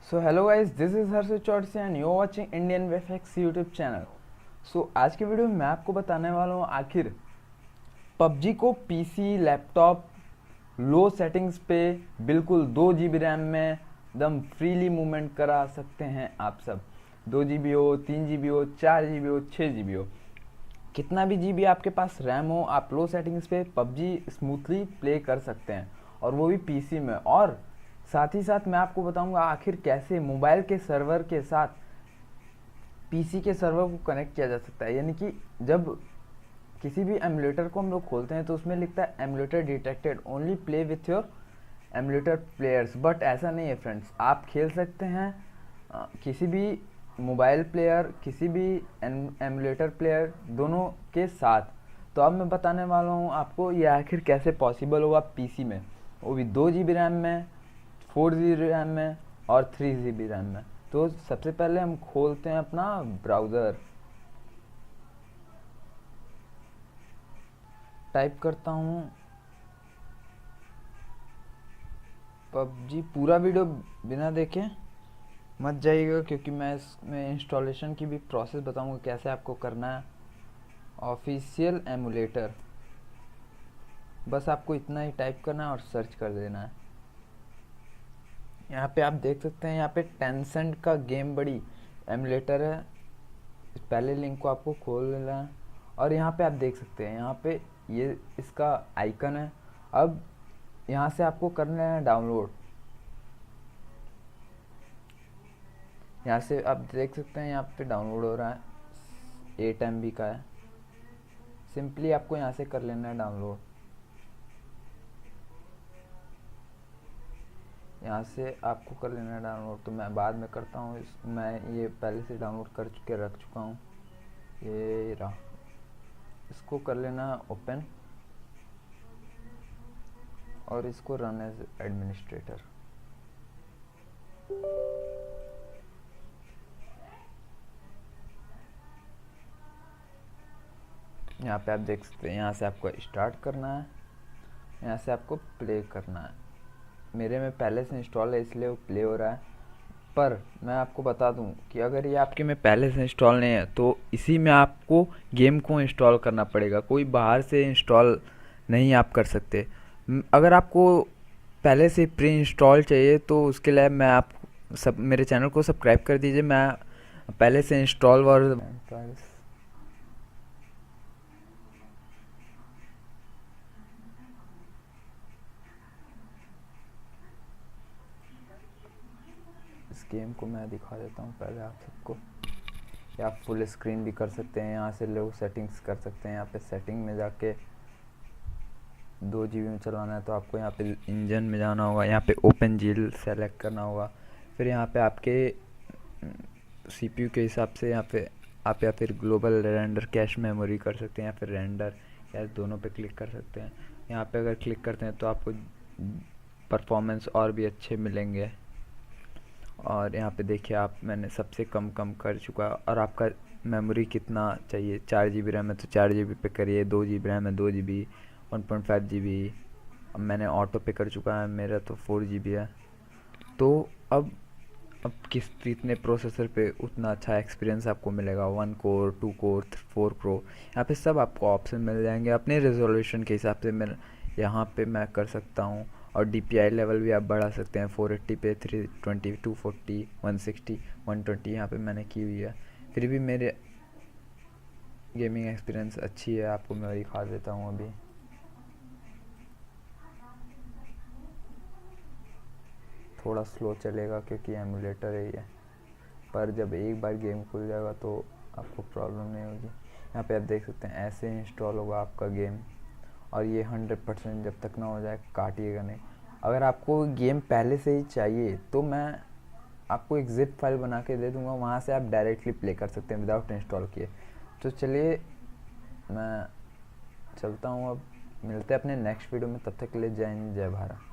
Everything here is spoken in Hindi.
So hello guys, this is Harshit Chaurasia and you watching Indian वेफएक्स यूट्यूब चैनल। सो आज की वीडियो में मैं आपको बताने वाला हूँ आखिर पबजी को पीसी, लैपटॉप, लो सेटिंग्स पे बिल्कुल 2 GB रैम में एकदम फ्रीली मूवमेंट करा सकते हैं आप सब। 2 GB हो, 3 GB हो, 4 GB हो, 6 GB हो, कितना भी GB आपके पास रैम हो, आप लो सेटिंग्स पे पबजी स्मूथली प्ले कर सकते हैं, और वो भी पीसी में। और साथ ही साथ मैं आपको बताऊंगा आखिर कैसे मोबाइल के सर्वर के साथ पीसी के सर्वर को कनेक्ट किया जा सकता है। यानी कि जब किसी भी एमुलेटर को हम लोग खोलते हैं तो उसमें लिखता है emulator detected, only play with your emulator players. But ऐसा नहीं है फ्रेंड्स, आप खेल सकते हैं किसी भी मोबाइल प्लेयर, किसी भी एमुलेटर प्लेयर, दोनों के साथ। तो अब मैं बताने वाला हूँ आपको ये आखिर कैसे पॉसिबल होगा पीसी में, वो भी 2 GB रैम में, 4 GB रैम में और 3 GB रैम में। तो सबसे पहले हम खोलते हैं अपना ब्राउज़र, टाइप करता हूँ पबजी। पूरा वीडियो बिना देखे मत जाइएगा, क्योंकि मैं इसमें इंस्टॉलेशन की भी प्रोसेस बताऊंगा कैसे आपको करना है। ऑफिशियल एमुलेटर, बस आपको इतना ही टाइप करना है और सर्च कर देना है। यहाँ पे आप देख सकते हैं, यहाँ पे टेंसेंट का गेम बड़ी एमुलेटर है। पहले लिंक को आपको खोल लेना है और यहाँ पे आप देख सकते हैं, यहाँ पे ये इसका आइकन है। अब यहाँ से आपको करना है डाउनलोड। यहाँ से आप देख सकते हैं, यहाँ पे डाउनलोड हो रहा है, 8 MB का है। सिंपली आपको यहाँ से कर लेना है डाउनलोड। यहाँ से आपको कर लेना है डाउनलोड, तो मैं बाद में करता हूँ। मैं ये पहले से डाउनलोड करके रख चुका हूँ, ये रहा। इसको कर लेना ओपन और इसको रन एज एडमिनिस्ट्रेटर। यहाँ पे आप देख सकते हैं, यहाँ से आपको स्टार्ट करना है, यहाँ से आपको प्ले करना है। मेरे में पहले से इंस्टॉल है इसलिए वो प्ले हो रहा है। पर मैं आपको बता दूं कि अगर ये आपके में पहले से इंस्टॉल नहीं है तो इसी में आपको गेम को इंस्टॉल करना पड़ेगा, कोई बाहर से इंस्टॉल नहीं आप कर सकते। अगर आपको पहले से प्री इंस्टॉल चाहिए तो उसके लिए मैं आप सब मेरे चैनल को सब्सक्राइब कर दीजिए। मैं पहले से इंस्टॉल और इस गेम को मैं दिखा देता हूँ पहले आप सबको। या आप फुल स्क्रीन भी कर सकते हैं, यहाँ से लो सेटिंग्स कर सकते हैं। यहाँ पे सेटिंग में जाके 2 GB में चलाना है तो आपको यहाँ पे इंजन में जाना होगा, यहाँ पे ओपन जील सेलेक्ट करना होगा। फिर यहाँ पे आपके CPU के हिसाब से यहाँ पे आप या फिर ग्लोबल रेंडर कैश मेमोरी कर सकते हैं, या फिर रेंडर या दोनों पे क्लिक कर सकते हैं। यहाँ पे अगर क्लिक करते हैं तो आपको परफॉर्मेंस और भी अच्छे मिलेंगे। और यहाँ पे देखिए आप, मैंने सबसे कम कर चुका। और आपका मेमोरी कितना चाहिए, 4 GB रैम है तो 4 GB पे करिए, 2 GB रैम है 2 GB, 1.5 GB। अब मैंने ऑटो पे कर चुका है, मेरा तो 4 GB है। तो अब कितने प्रोसेसर पे उतना अच्छा एक्सपीरियंस आपको मिलेगा, 1 कोर, 2 कोर, 4 कोर, यहाँ पे सब आपको ऑप्शन मिल जाएंगे अपने रेजोल्यूशन के हिसाब से। मैं यहाँ पे मैं कर सकता हूँ। और DPI लेवल भी आप बढ़ा सकते हैं, 480 पे 320, 240, 160, 120 यहाँ पे मैंने की हुई है। फिर भी मेरे गेमिंग एक्सपीरियंस अच्छी है, आपको मैं दिखा देता हूँ। अभी थोड़ा स्लो चलेगा क्योंकि एमुलेटर है ये, पर जब एक बार गेम खुल जाएगा तो आपको प्रॉब्लम नहीं होगी। यहाँ पे आप देख सकते हैं ऐसे इंस्टॉल होगा आपका गेम, और ये 100% जब तक ना हो जाए काटिएगा नहीं। अगर आपको गेम पहले से ही चाहिए तो मैं आपको एक जिप फाइल बना के दे दूँगा, वहाँ से आप डायरेक्टली प्ले कर सकते हैं विदाउट इंस्टॉल किए। तो चलिए मैं चलता हूँ, अब मिलते हैं अपने नेक्स्ट वीडियो में। तब तक के लिए जय हिंद, जय भारत।